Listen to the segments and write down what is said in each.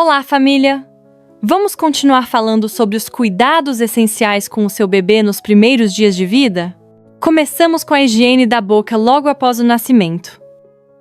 Olá, família! Vamos continuar falando sobre os cuidados essenciais com o seu bebê nos primeiros dias de vida? Começamos com a higiene da boca logo após o nascimento.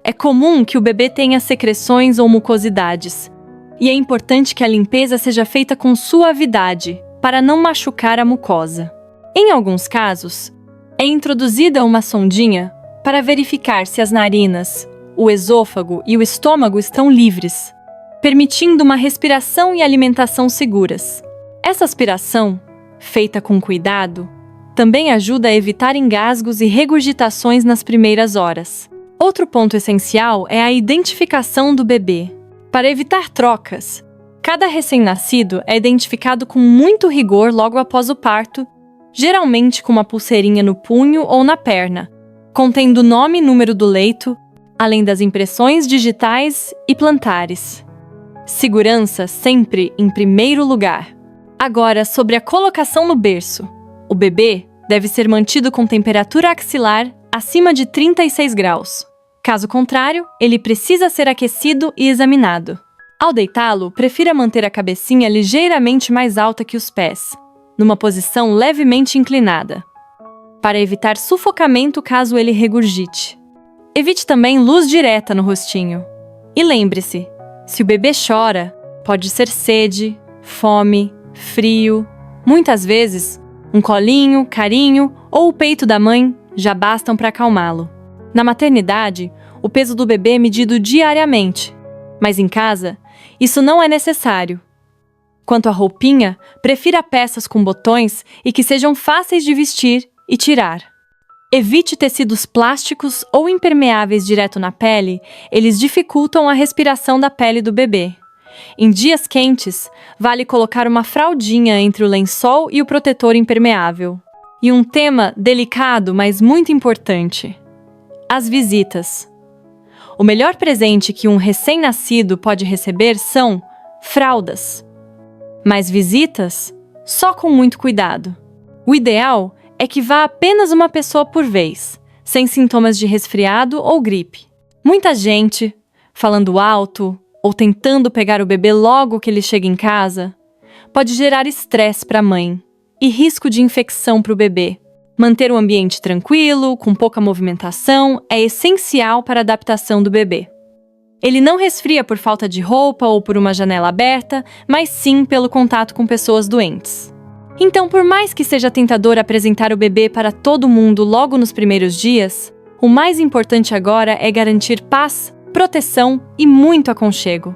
É comum que o bebê tenha secreções ou mucosidades, e é importante que a limpeza seja feita com suavidade, para não machucar a mucosa. Em alguns casos, é introduzida uma sondinha para verificar se as narinas, o esôfago e o estômago estão livres, permitindo uma respiração e alimentação seguras. Essa aspiração, feita com cuidado, também ajuda a evitar engasgos e regurgitações nas primeiras horas. Outro ponto essencial é a identificação do bebê. Para evitar trocas, cada recém-nascido é identificado com muito rigor logo após o parto, geralmente com uma pulseirinha no punho ou na perna, contendo nome e número do leito, além das impressões digitais e plantares. Segurança sempre em primeiro lugar. Agora, sobre a colocação no berço. O bebê deve ser mantido com temperatura axilar acima de 36 graus. Caso contrário, ele precisa ser aquecido e examinado. Ao deitá-lo, prefira manter a cabecinha ligeiramente mais alta que os pés, numa posição levemente inclinada, para evitar sufocamento caso ele regurgite. Evite também luz direta no rostinho. E lembre-se, se o bebê chora, pode ser sede, fome, frio. Muitas vezes, um colinho, carinho ou o peito da mãe já bastam para acalmá-lo. Na maternidade, o peso do bebê é medido diariamente, mas em casa, isso não é necessário. Quanto à roupinha, prefira peças com botões e que sejam fáceis de vestir e tirar. Evite tecidos plásticos ou impermeáveis direto na pele, eles dificultam a respiração da pele do bebê. Em dias quentes, vale colocar uma fraldinha entre o lençol e o protetor impermeável. E um tema delicado, mas muito importante: as visitas. O melhor presente que um recém-nascido pode receber são fraldas. Mas visitas, só com muito cuidado. O ideal é que vá apenas uma pessoa por vez, sem sintomas de resfriado ou gripe. Muita gente, falando alto ou tentando pegar o bebê logo que ele chega em casa, pode gerar estresse para a mãe e risco de infecção para o bebê. Manter o ambiente tranquilo, com pouca movimentação, é essencial para a adaptação do bebê. Ele não resfria por falta de roupa ou por uma janela aberta, mas sim pelo contato com pessoas doentes. Então, por mais que seja tentador apresentar o bebê para todo mundo logo nos primeiros dias, o mais importante agora é garantir paz, proteção e muito aconchego.